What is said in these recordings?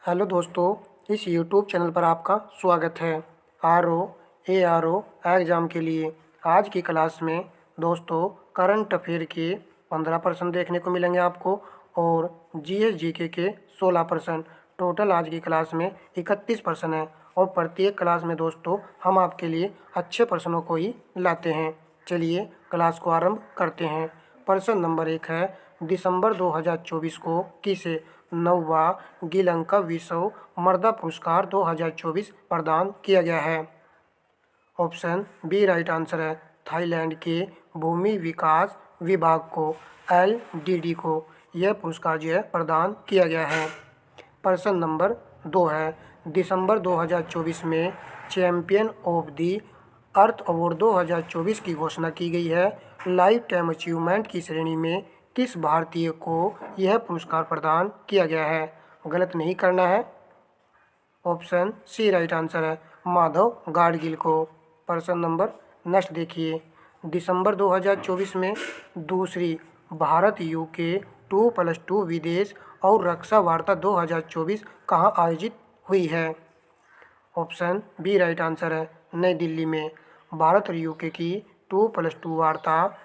Hello दोस्तों, इस YouTube channel पर आपका स्वागत है। आर ओ एग्ज़ाम के लिए आज की क्लास में दोस्तों करंट अफेयर के 15% देखने को मिलेंगे आपको और जीएस जीके के 16%। टोटल आज की क्लास में 31% है और प्रत्येक क्लास में दोस्तों हम आपके लिए अच्छे प्रश्नों को ही लाते हैं। चलिए क्लास को आरंभ करते हैं। प्रश्न नंबर 1 है, दिसंबर 2024 को किसे नौवा गिलंका विश्व मर्दा पुरस्कार 2024 प्रदान किया गया है? ऑप्शन बी राइट आंसर है। थाईलैंड के भूमि विकास विभाग को LDD को यह पुरस्कार जो है प्रदान किया गया है। प्रश्न नंबर 2 है, दिसंबर 2024 में champion of the earth award 2024 की घोषणा की गई है। लाइफ टाइम अचीवमेंट की श्रेणी में किस भारतीय को यह पुरस्कार प्रदान किया गया है? गलत नहीं करना है। ऑप्शन सी राइट आंसर है, माधव गाडगिल को। प्रश्न नंबर नेक्स्ट देखिए, दिसंबर 2024 में दूसरी भारत UK 2+2 विदेश और रक्षा वार्ता 2024 कहाँ आयोजित हुई है? ऑप्शन बी राइट आंसर है, नई दिल्ली में। भारत और UK की 2+2 वार्ता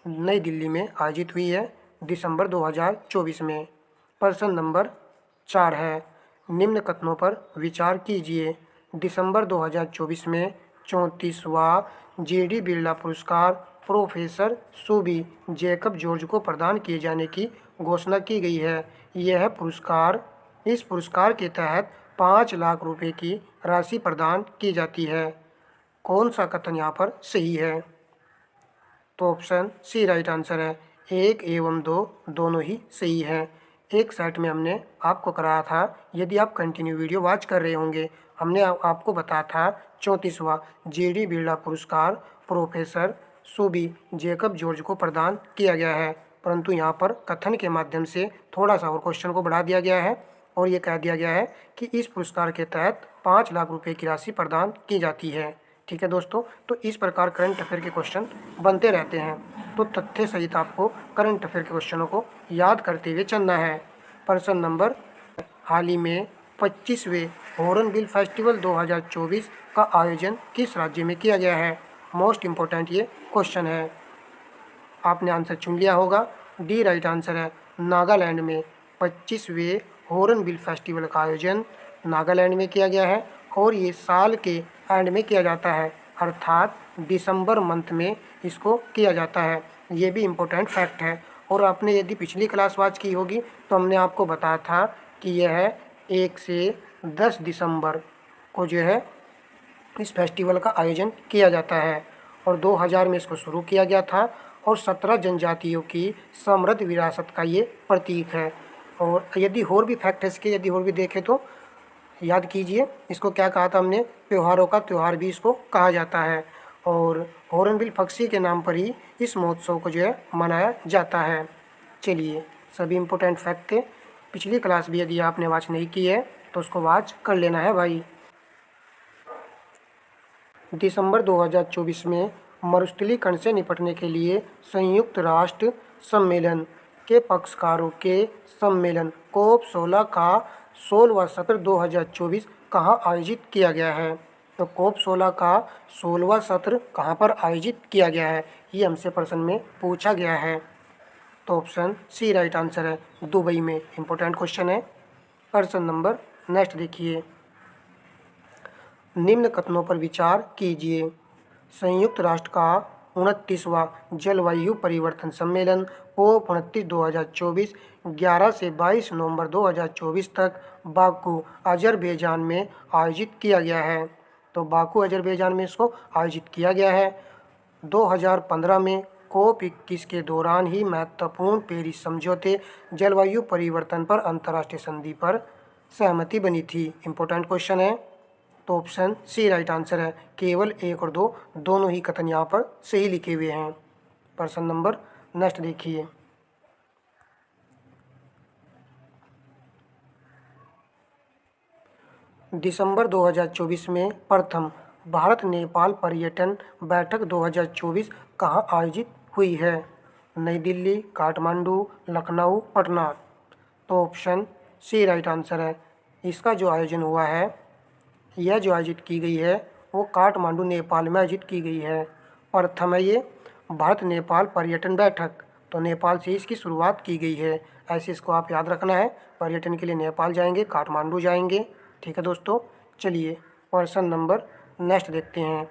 नई दिल्ली में आयोजित हुई है दिसंबर 2024 में। प्रश्न नंबर 4 है, निम्न कथनों पर विचार कीजिए। दिसंबर 2024 में 34वां JD बिरला पुरस्कार प्रोफेसर सुबी जैकब जॉर्ज को प्रदान किए जाने की घोषणा की गई है। इस पुरस्कार के तहत 5 लाख रुपए की राशि प्रदान की जाती है। कौन सा कथन यहाँ पर सही है? तो ऑप्शन सी राइट आंसर है, 1 एवं 2 दोनों ही सही हैं। एक सेट में हमने आपको कराया था, यदि आप कंटिन्यू वीडियो वॉच कर रहे होंगे, हमने आपको बताया था 34वां JD बिरला पुरस्कार प्रोफेसर सुबी जैकब जॉर्ज को प्रदान किया गया है, परंतु यहाँ पर कथन के माध्यम से थोड़ा सा और क्वेश्चन को बढ़ा दिया गया है और ये कह दिया गया है कि इस पुरस्कार के तहत 5 लाख रुपए की राशि प्रदान की जाती है। ठीक है दोस्तों, तो इस प्रकार करंट अफेयर के क्वेश्चन बनते रहते हैं, तो तथ्य सहित आपको करंट अफेयर के क्वेश्चनों को याद करते हुए चलना है। प्रश्न नंबर, हाल ही में 25वें हॉर्नबिल फेस्टिवल 2024 का आयोजन किस राज्य में किया गया है? मोस्ट इम्पोर्टेंट ये क्वेश्चन है। आपने आंसर चुन लिया होगा, डी राइट आंसर है, नागालैंड में 25वें हॉर्नबिल फेस्टिवल का आयोजन नागालैंड में किया गया है और ये साल के एंड में किया जाता है, अर्थात दिसंबर मंथ में इसको किया जाता है। ये भी इम्पोर्टेंट फैक्ट है। और आपने यदि पिछली क्लास वॉच की होगी तो हमने आपको बताया था कि यह 1 से 10 दिसंबर को जो है इस फेस्टिवल का आयोजन किया जाता है और 2000 में इसको शुरू किया गया था और 17 जनजातियों की समृद्ध विरासत का ये प्रतीक है। और यदि और भी फैक्ट है इसके, यदि और भी देखें तो याद कीजिए, इसको क्या कहा था हमने, त्योहारों का त्यौहार भी इसको कहा जाता है और हॉर्नबिल पक्षी के नाम पर ही इस महोत्सव को जो है मनाया जाता है। चलिए, सभी इम्पोर्टेंट फैक्ट थे। पिछली क्लास भी यदि आपने वॉच नहीं की है तो उसको वॉच कर लेना है भाई। दिसंबर 2024 में मरुस्थलीकरण से निपटने के लिए संयुक्त राष्ट्र सम्मेलन के पक्षकारों के सम्मेलन COP16 का 16वां सत्र 2024 कहाँ आयोजित किया गया है? तो COP16 का 16वां सत्र कहाँ पर आयोजित किया गया है, ये हमसे प्रश्न में पूछा गया है। तो ऑप्शन सी राइट आंसर है, दुबई में। इम्पोर्टेंट क्वेश्चन है। प्रश्न नंबर नेक्स्ट देखिए, निम्न कथनों पर विचार कीजिए। संयुक्त राष्ट्र का 29वां जलवायु परिवर्तन सम्मेलन COP29 2024 11 से 22 नवंबर 2024 तक बाकू अजरबैजान में आयोजित किया गया है। तो बाकू अजरबैजान में इसको आयोजित किया गया है। 2015 में COP21 के दौरान ही महत्वपूर्ण पेरिस समझौते जलवायु परिवर्तन पर अंतर्राष्ट्रीय संधि पर सहमति बनी थी। इम्पोर्टेंट क्वेश्चन है। तो ऑप्शन सी राइट आंसर है, केवल 1 और 2 दोनों ही कथन यहाँ पर सही लिखे हुए हैं। प्रश्न नंबर नेक्स्ट देखिए, दिसंबर 2024 में प्रथम भारत नेपाल पर्यटन बैठक 2024 कहाँ आयोजित हुई है? नई दिल्ली, काठमांडू, लखनऊ, पटना। तो ऑप्शन सी राइट आंसर है, इसका जो आयोजन हुआ है, यह जो आयोजित की गई है वो काठमांडू नेपाल में आयोजित की गई है। प्रथम है ये भारत नेपाल पर्यटन बैठक, तो नेपाल से इसकी शुरुआत की गई है। ऐसे इसको आप याद रखना है, पर्यटन के लिए नेपाल जाएंगे, काठमांडू जाएंगे। ठीक है दोस्तों, चलिए प्रश्न नंबर नेक्स्ट देखते हैं।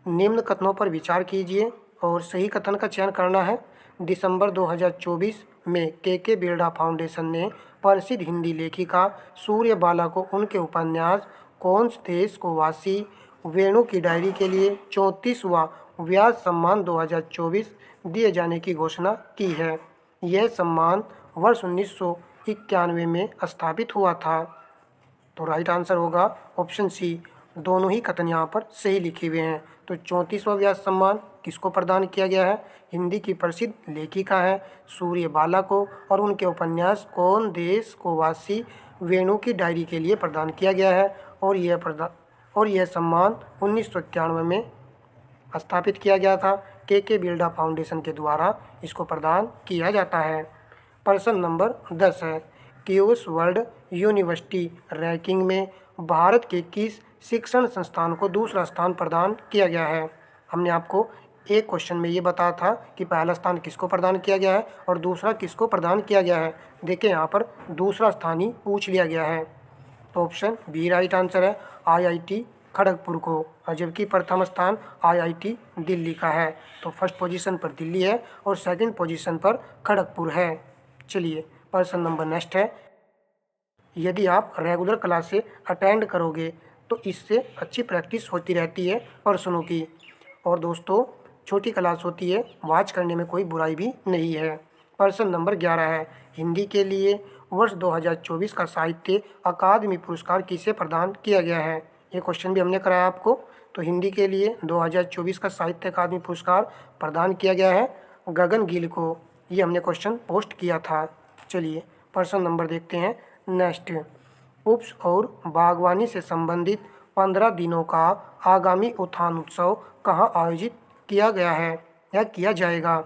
निम्न कथनों पर विचार कीजिए और सही कथन का चयन करना है। दिसंबर 2024 में के बिरला फाउंडेशन ने प्रसिद्ध हिंदी लेखिका सूर्यबाला को उनके उपन्यास कौन देश को वासी वेणु की डायरी के लिए 34वां व्यास सम्मान 2024 दिए जाने की घोषणा की है। यह सम्मान वर्ष 1991 में स्थापित हुआ था। तो राइट आंसर होगा ऑप्शन सी। दोनों ही कथन यहाँ पर सही लिखे हुए हैं। तो 34वां व्यास सम्मान किसको प्रदान किया गया है? हिंदी की प्रसिद्ध लेखिका है सूर्यबाला को, और उनके उपन्यास कौन देश को वासी वेणु की डायरी के लिए प्रदान किया गया है। और यह सम्मान 1991 में स्थापित किया गया था। के बिरला फाउंडेशन के द्वारा इसको प्रदान किया जाता है। प्रश्न नंबर 10 है, क्यूस वर्ल्ड यूनिवर्सिटी रैंकिंग में भारत के किस शिक्षण संस्थान को दूसरा स्थान प्रदान किया गया है? हमने आपको एक क्वेश्चन में ये बताया था कि पहला स्थान किसको प्रदान किया गया है और दूसरा किसको प्रदान किया गया है। देखिए यहाँ पर दूसरा स्थान ही पूछ लिया गया है, तो ऑप्शन बी राइट आंसर है, आईआईटी खड़गपुर को, और जबकि प्रथम स्थान आईआईटी दिल्ली का है। तो फर्स्ट पोजीशन पर दिल्ली है और सेकंड पोजीशन पर खड़गपुर है। चलिए प्रश्न नंबर नेक्स्ट है, यदि आप रेगुलर क्लास से अटेंड करोगे तो इससे अच्छी प्रैक्टिस होती रहती है प्रश्नों की। और दोस्तों छोटी क्लास होती है, वॉच करने में कोई बुराई भी नहीं है। प्रश्न नंबर 11 है, हिंदी के लिए वर्ष 2024 का साहित्य अकादमी पुरस्कार किसे प्रदान किया गया है? ये क्वेश्चन भी हमने कराया आपको। तो हिंदी के लिए 2024 का साहित्य अकादमी पुरस्कार प्रदान किया गया है गगन गिल को। ये हमने क्वेश्चन पोस्ट किया था। चलिए प्रश्न नंबर देखते हैं नेक्स्ट। उप्स और बागवानी से संबंधित 15 दिनों का आगामी उत्थान उत्सव कहाँ आयोजित किया गया है या किया जाएगा?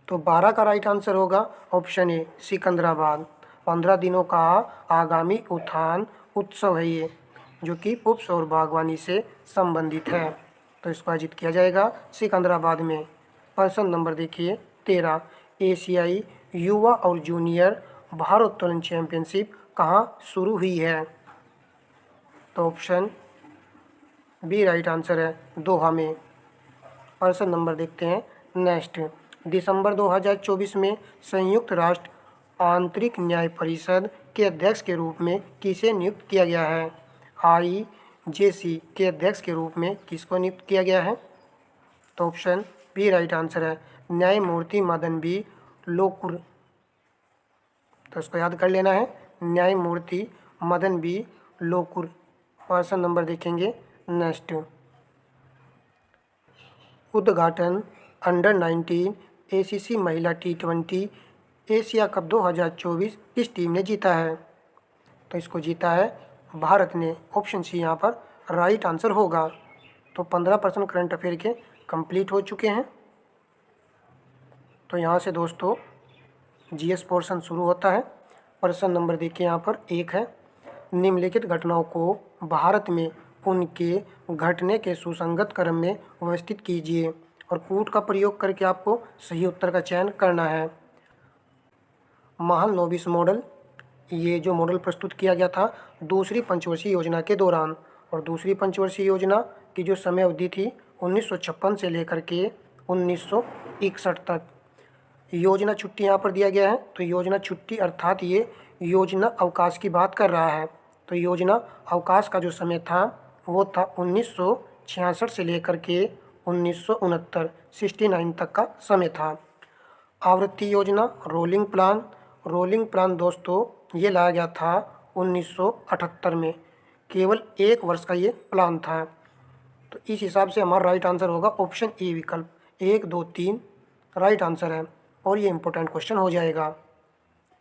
तो 12 का राइट आंसर होगा ऑप्शन ए सिकंदराबाद। 15 दिनों का आगामी उत्थान उत्सव है ये, जो कि उप्स और बागवानी से संबंधित है। तो इसको आयोजित किया जाएगा सिकंदराबाद में। प्रश्न नंबर देखिए 13, एशियाई युवा और जूनियर भारोत्तोलन चैंपियनशिप कहाँ शुरू हुई है? तो ऑप्शन बी राइट आंसर है, दोहा में। प्रश्न नंबर देखते हैं नेक्स्ट। दिसंबर 2024 में संयुक्त राष्ट्र आंतरिक न्याय परिषद के अध्यक्ष के रूप में किसे नियुक्त किया गया है? IJC के अध्यक्ष के रूप में किसको नियुक्त किया गया है? तो ऑप्शन बी राइट आंसर है, न्यायमूर्ति मदन बी लोकुर। तो इसको याद कर लेना है, न्यायमूर्ति मदन बी लोकुर। प्रश्न नंबर देखेंगे नेक्स्ट। उद्घाटन अंडर 19 ACC महिला T20 एशिया कप 2024 किस टीम ने जीता है? तो इसको जीता है भारत ने। ऑप्शन सी यहाँ पर राइट आंसर होगा। तो 15% करंट अफेयर के कंप्लीट हो चुके हैं। तो यहाँ से दोस्तों GS पोर्शन शुरू होता है। प्रश्न नंबर देखिए यहाँ पर 1 है, निम्नलिखित घटनाओं को भारत में उनके घटने के सुसंगत क्रम में व्यवस्थित कीजिए, और कूट का प्रयोग करके आपको सही उत्तर का चयन करना है। महालनोबिस मॉडल, ये जो मॉडल प्रस्तुत किया गया था दूसरी पंचवर्षीय योजना के दौरान, और दूसरी पंचवर्षीय योजना की जो समय अवधि थी 1956 से लेकर के 1961 तक। योजना छुट्टी यहाँ पर दिया गया है, तो योजना छुट्टी अर्थात ये योजना अवकाश की बात कर रहा है। तो योजना अवकाश का जो समय था वो था 1966 से लेकर के 1969 69 तक का समय था। आवृत्ति योजना रोलिंग प्लान दोस्तों ये लाया गया था 1978 में, केवल 1 वर्ष का ये प्लान था। तो इस हिसाब से हमारा राइट आंसर होगा ऑप्शन ए विकल्प 1, 2, 3 राइट आंसर है, और ये इंपॉर्टेंट क्वेश्चन हो जाएगा।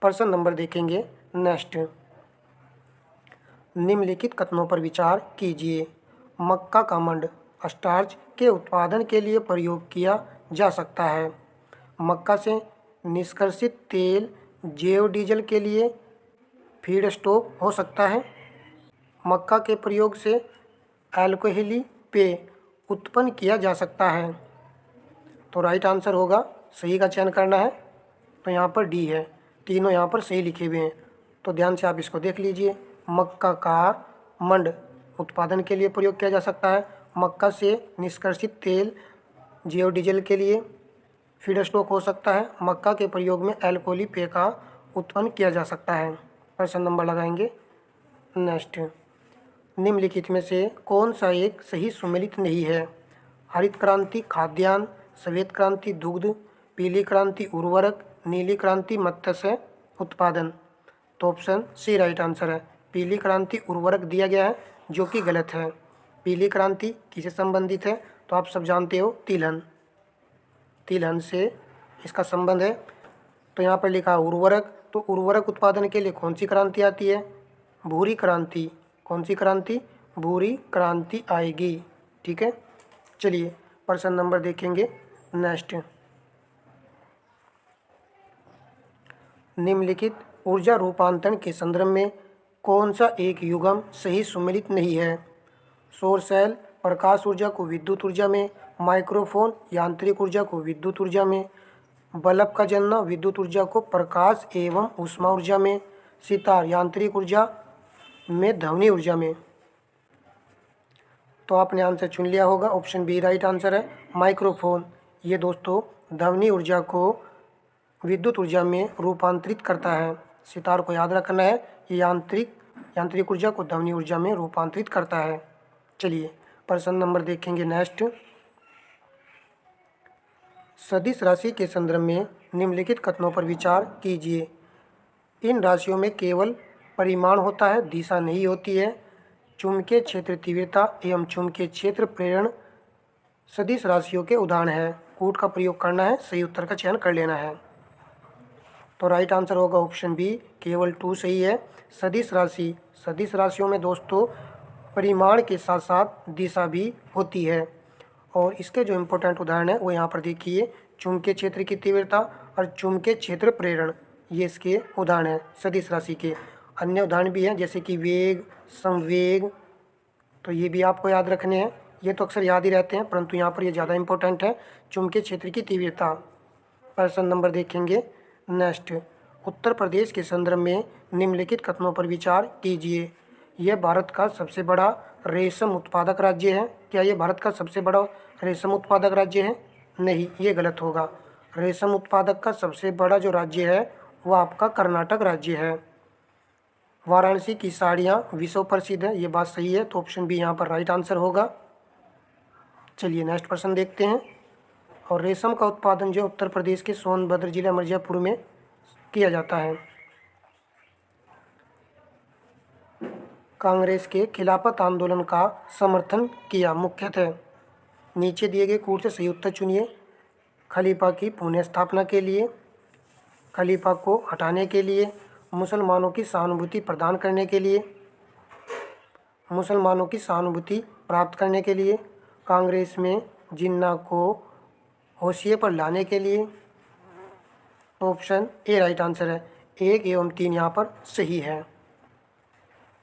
प्रश्न नंबर देखेंगे नेक्स्ट। निम्नलिखित कथनों पर विचार कीजिए। मक्का का मंड स्टार्च के उत्पादन के लिए प्रयोग किया जा सकता है। मक्का से निष्कर्षित तेल जैव डीजल के लिए, फीड स्टॉक हो सकता है। मक्का के प्रयोग से अल्कोहली पेय उत्पन्न किया जा सकता है। तो राइट आंसर होगा, सही का चयन करना है। तो यहाँ पर डी है, तीनों यहाँ पर सही लिखे हुए हैं। तो ध्यान से आप इसको देख लीजिए। मक्का का मंड उत्पादन के लिए प्रयोग किया जा सकता है। मक्का से निष्कर्षित तेल जियोडीजल के लिए फीड स्टॉक हो सकता है। मक्का के प्रयोग में अल्कोहली पेय का उत्पन्न किया जा सकता है। प्रश्न नंबर लगाएंगे नेक्स्ट। निम्नलिखित में से कौन सा एक सही सुमेलित नहीं है? हरित क्रांति खाद्यान्न, श्वेत क्रांति दुग्ध, पीली क्रांति उर्वरक, नीली क्रांति मत्स्य उत्पादन। तो ऑप्शन सी राइट आंसर है। पीली क्रांति उर्वरक दिया गया है, जो कि गलत है। पीली क्रांति किससे संबंधित है? तो आप सब जानते हो, तिलहन। तिलहन से इसका संबंध है। तो यहाँ पर लिखा उर्वरक, तो उर्वरक उत्पादन के लिए कौन सी क्रांति आती है? भूरी क्रांति। कौन सी क्रांति? भूरी क्रांति आएगी। ठीक है, चलिए प्रश्न नंबर देखेंगे नेक्स्ट। निम्नलिखित ऊर्जा रूपांतरण के संदर्भ में कौन सा एक युग्म सही सुमेलित नहीं है? सौर सेल प्रकाश ऊर्जा को विद्युत ऊर्जा में, माइक्रोफोन यांत्रिक ऊर्जा को विद्युत ऊर्जा में, बल्ब का जलना विद्युत ऊर्जा को प्रकाश एवं ऊष्मा ऊर्जा में, सितार यांत्रिक ऊर्जा में ध्वनि ऊर्जा में। तो आपने आंसर चुन लिया होगा, ऑप्शन बी राइट आंसर है, माइक्रोफोन। ये दोस्तों ध्वनि ऊर्जा को विद्युत ऊर्जा में रूपांतरित करता है। सितार को याद रखना है, ये यांत्रिक ऊर्जा को ध्वनि ऊर्जा में रूपांतरित करता है। चलिए प्रश्न नंबर देखेंगे नेक्स्ट। सदिश राशि के संदर्भ में निम्नलिखित कथनों पर विचार कीजिए। इन राशियों में केवल परिमाण होता है, दिशा नहीं होती है। चुंबकीय क्षेत्र तीव्रता एवं चुंबकीय क्षेत्र प्रेरण सदिश राशियों के उदाहरण हैं। कूट का प्रयोग करना है, सही उत्तर का चयन कर लेना है। तो राइट आंसर होगा ऑप्शन बी, केवल 2 सही है। सदिश राशियों में दोस्तों परिमाण के साथ साथ दिशा भी होती है। और इसके जो इम्पोर्टेंट उदाहरण है वो यहाँ पर देखिए, चुंबकीय क्षेत्र की तीव्रता और चुंबकीय क्षेत्र प्रेरण, ये इसके उदाहरण हैं सदिश राशि के। अन्य उदाहरण भी हैं जैसे कि वेग, संवेग, तो ये भी आपको याद रखने हैं। ये तो अक्सर याद ही रहते हैं, परंतु यहाँ पर ये ज़्यादा इंपॉर्टेंट है, चुंबकीय क्षेत्र की तीव्रता। प्रश्न नंबर देखेंगे नेक्स्ट। उत्तर प्रदेश के संदर्भ में निम्नलिखित कथनों पर विचार कीजिए। यह भारत का सबसे बड़ा रेशम उत्पादक राज्य है। क्या ये भारत का सबसे बड़ा रेशम उत्पादक राज्य है? नहीं, ये गलत होगा। रेशम उत्पादक का सबसे बड़ा जो राज्य है वो आपका कर्नाटक राज्य है। वाराणसी की साड़ियाँ विश्व प्रसिद्ध है, ये बात सही है। तो ऑप्शन बी यहाँ पर राइट आंसर होगा। चलिए नेक्स्ट प्रश्न देखते हैं। और रेशम का उत्पादन जो उत्तर प्रदेश के सोनभद्र जिला मिर्जापुर में किया जाता है। कांग्रेस के खिलाफत आंदोलन का समर्थन किया मुख्यतः। नीचे दिए गए कूट से सही उत्तर चुनिए। खलीफा की पुनः स्थापना के लिए, खलीफा को हटाने के लिए, मुसलमानों की सहानुभूति प्रदान करने के लिए, मुसलमानों की सहानुभूति प्राप्त करने के लिए, कांग्रेस में जिन्ना को होशिये पर लाने के लिए। ऑप्शन ए राइट आंसर है, 1 एवं 3 यहाँ पर सही है।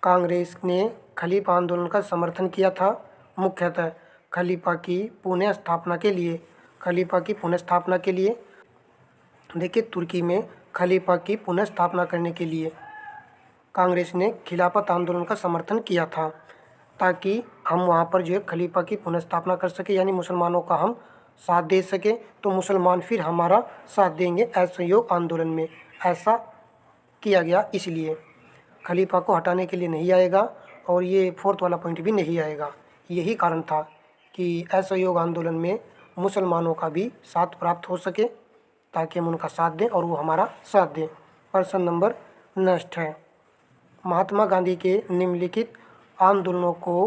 कांग्रेस ने खलीफा आंदोलन का समर्थन किया था मुख्यतः खलीफा की पुनः स्थापना के लिए। खलीफा की पुनः स्थापना के लिए देखिए, तुर्की में खलीफा की पुनः स्थापना करने के लिए कांग्रेस ने खिलाफत आंदोलन का समर्थन किया था, ताकि हम वहाँ पर जो है खलीफा की पुनः स्थापना कर सके, यानी मुसलमानों का हम साथ दे सके, तो मुसलमान फिर हमारा साथ देंगे असहयोग आंदोलन में। ऐसा किया गया, इसलिए खलीफा को हटाने के लिए नहीं आएगा। और ये 4th वाला पॉइंट भी नहीं आएगा। यही कारण था कि असहयोग आंदोलन में मुसलमानों का भी साथ प्राप्त हो सके, ताकि हम उनका साथ दें और वो हमारा साथ दें। प्रश्न नंबर नेक्स्ट है। महात्मा गांधी के निम्नलिखित आंदोलनों को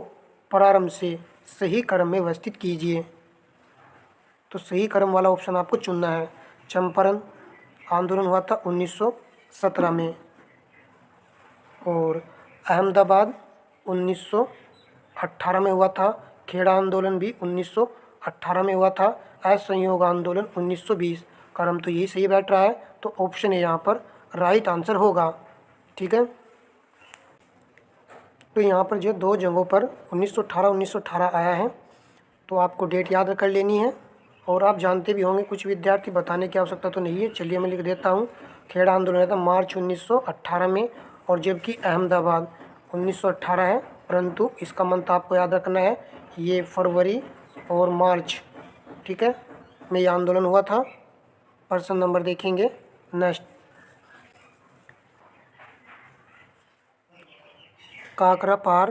प्रारंभ से सही क्रम में व्यवस्थित कीजिए। तो सही क्रम वाला ऑप्शन आपको चुनना है। चंपारण आंदोलन हुआ था 1917 में, और अहमदाबाद 1918 में हुआ था। खेड़ा आंदोलन भी 1918 में हुआ था। असहयोग आंदोलन 1920। क्रम तो यही सही बैठ रहा है, तो ऑप्शन ए यहाँ पर राइट आंसर होगा। ठीक है, तो यहाँ पर जो 2 जगहों पर 1918 आया है, तो आपको डेट याद कर लेनी है। और आप जानते भी होंगे, कुछ विद्यार्थी बताने की आवश्यकता तो नहीं है, चलिए मैं लिख देता हूँ। खेड़ा आंदोलन हुआ था मार्च 1918 में, और जबकि अहमदाबाद 1918 है, परंतु इसका मंथ आपको याद रखना है, ये फरवरी और मार्च, ठीक है, में ये आंदोलन हुआ था। प्रश्न नंबर देखेंगे नेक्स्ट। काकरापार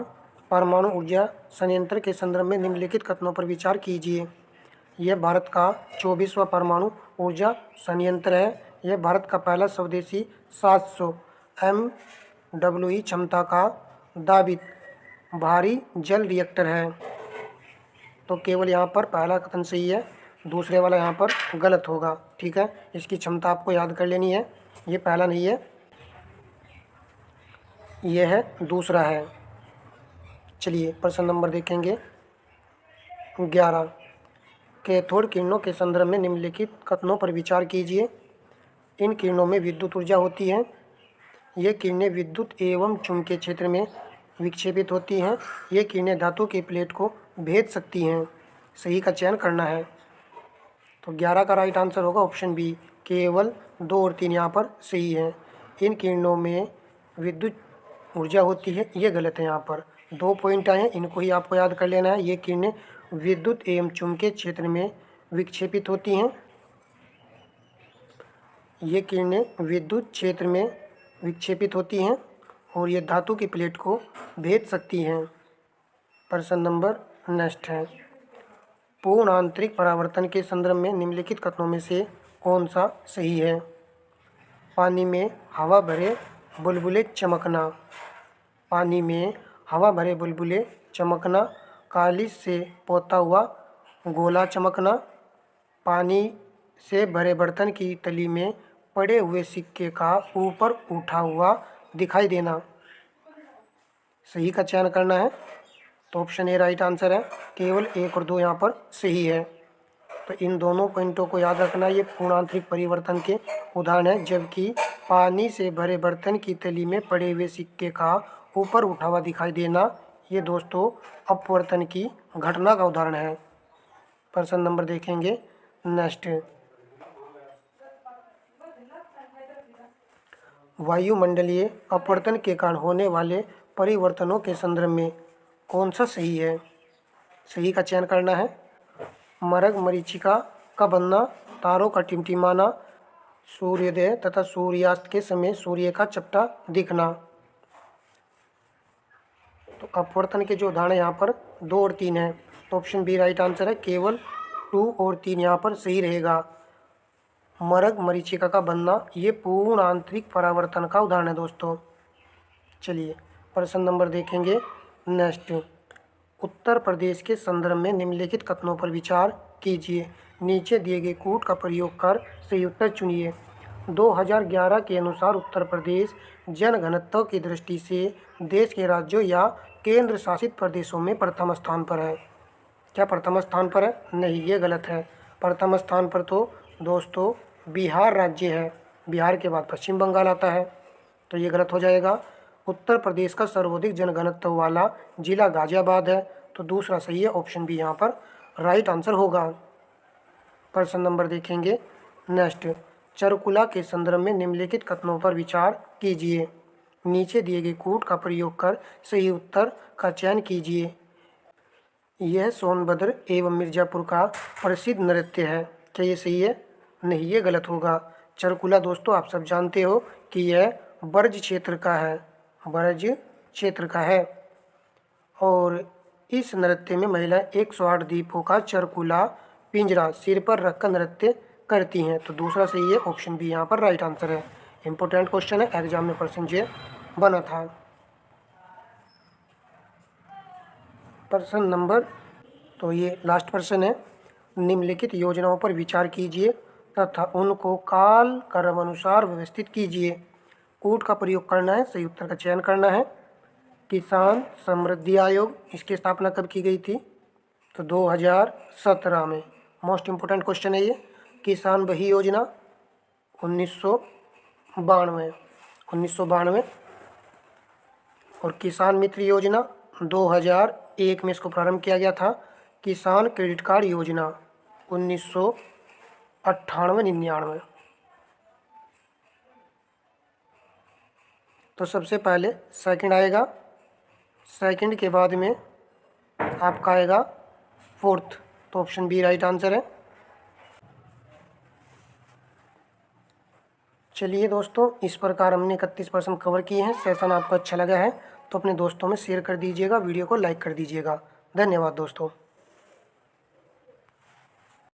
परमाणु ऊर्जा संयंत्र के संदर्भ में निम्नलिखित कथनों पर विचार कीजिए। यह भारत का 24वां परमाणु ऊर्जा संयंत्र है। यह भारत का पहला स्वदेशी 700 MWE क्षमता का दाबित भारी जल रिएक्टर है। तो केवल यहाँ पर पहला कथन सही है, दूसरे वाला यहाँ पर गलत होगा, ठीक है। इसकी क्षमता आपको याद कर लेनी है, ये पहला नहीं है, यह है दूसरा है। चलिए प्रश्न नंबर देखेंगे 11। कैथोड किरणों के संदर्भ में निम्नलिखित कथनों पर विचार कीजिए। इन किरणों में विद्युत ऊर्जा होती है। ये किरणें विद्युत एवं चुंबकीय क्षेत्र में विक्षेपित होती हैं। ये किरणें धातु की प्लेट को भेद सकती हैं। सही का चयन करना है। तो 11 का राइट आंसर होगा ऑप्शन बी, केवल 2 और 3 यहाँ पर सही है। इन किरणों में विद्युत ऊर्जा होती है, ये गलत है। यहाँ पर 2 पॉइंट आए हैं, इनको ही आपको याद कर लेना है। ये किरणें विद्युत एवं चुंबकीय क्षेत्र में विक्षेपित होती हैं। ये किरणें विद्युत क्षेत्र में विक्षेपित होती हैं और ये धातु की प्लेट को भेद सकती हैं। प्रश्न नंबर नेक्स्ट है। पूर्ण आंतरिक परावर्तन के संदर्भ में निम्नलिखित कथनों में से कौन सा सही है। पानी में हवा भरे बुलबुले चमकना, पानी में हवा भरे बुलबुले चमकना, काली से पोता हुआ गोला चमकना, पानी से भरे बर्तन की तली में पड़े हुए सिक्के का ऊपर उठा हुआ दिखाई देना। सही का चयन करना है। तो ऑप्शन ए राइट आंसर है, केवल 1 और 2 यहाँ पर सही है। तो इन दोनों पॉइंटों को याद रखना, ये पूर्ण आंतरिक परिवर्तन के उदाहरण है। जबकि पानी से भरे बर्तन की तली में पड़े हुए सिक्के का ऊपर उठा हुआ दिखाई देना, ये दोस्तों अपवर्तन की घटना का उदाहरण है। प्रश्न नंबर देखेंगे नेक्स्ट। वायुमंडलीय अपवर्तन के कारण होने वाले परिवर्तनों के संदर्भ में कौन सा सही है। सही का चयन करना है। मरग मरीचिका का बनना, तारों का टिमटिमाना, सूर्योदय तथा सूर्यास्त के समय सूर्य का चपटा दिखना। तो अपवर्तन के जो उदाहरण यहाँ पर 2 और 3 है, तो ऑप्शन बी राइट आंसर है, केवल 2 और 3 यहाँ पर सही रहेगा। मरग मरीचिका का बनना, ये पूर्ण आंतरिक परावर्तन का उदाहरण है दोस्तों। चलिए प्रश्न नंबर देखेंगे नेक्स्ट। उत्तर प्रदेश के संदर्भ में निम्नलिखित कथनों पर विचार कीजिए। नीचे दिए गए कूट का प्रयोग कर सही उत्तर चुनिए। 2011 के अनुसार उत्तर प्रदेश जनघनत्व की दृष्टि से देश के राज्यों या केंद्र शासित प्रदेशों में प्रथम स्थान पर है। क्या प्रथम स्थान पर है? नहीं, ये गलत है। प्रथम स्थान पर तो दोस्तों बिहार राज्य है, बिहार के बाद पश्चिम बंगाल आता है, तो ये गलत हो जाएगा। उत्तर प्रदेश का सर्वाधिक जनघनत्व वाला जिला गाजियाबाद है, तो दूसरा सही है, ऑप्शन बी यहाँ पर राइट आंसर होगा। प्रश्न नंबर देखेंगे नेक्स्ट। चरकुला के संदर्भ में निम्नलिखित कथनों पर विचार कीजिए। नीचे दिए गए कूट का प्रयोग कर सही उत्तर का चयन कीजिए। यह सोनभद्र एवं मिर्ज़ापुर का प्रसिद्ध नृत्य है। क्या ये सही है? नहीं, ये गलत होगा। चरकुला दोस्तों आप सब जानते हो कि यह ब्रज क्षेत्र का है, ब्रज क्षेत्र का है। और इस नृत्य में महिलाएं 108 दीपों का चरकुला पिंजरा सिर पर रखकर नृत्य करती हैं। तो दूसरा सही है, ऑप्शन बी यहाँ पर राइट आंसर है। इंपॉर्टेंट क्वेश्चन है, एग्जाम में क्वेश्चन ये बना था। प्रश्न नंबर, तो ये लास्ट प्रश्न है। निम्नलिखित योजनाओं पर विचार कीजिए तथा उनको काल क्रम अनुसार व्यवस्थित कीजिए। कूट का प्रयोग करना है, सही उत्तर का चयन करना है। किसान समृद्धि आयोग, इसकी स्थापना कब की गई थी? तो 2017 में। मोस्ट इम्पोर्टेंट क्वेश्चन है ये। किसान वही योजना 1992। और किसान मित्र योजना 2001 में इसको प्रारंभ किया गया था। किसान क्रेडिट कार्ड योजना 1998-99। तो सबसे पहले सेकंड आएगा, सेकंड के बाद में आपका आएगा फोर्थ। तो ऑप्शन बी राइट आंसर है। चलिए दोस्तों, इस प्रकार हमने 31% कवर किए हैं। सेशन आपको अच्छा लगा है तो अपने दोस्तों में शेयर कर दीजिएगा, वीडियो को लाइक कर दीजिएगा। धन्यवाद दोस्तों।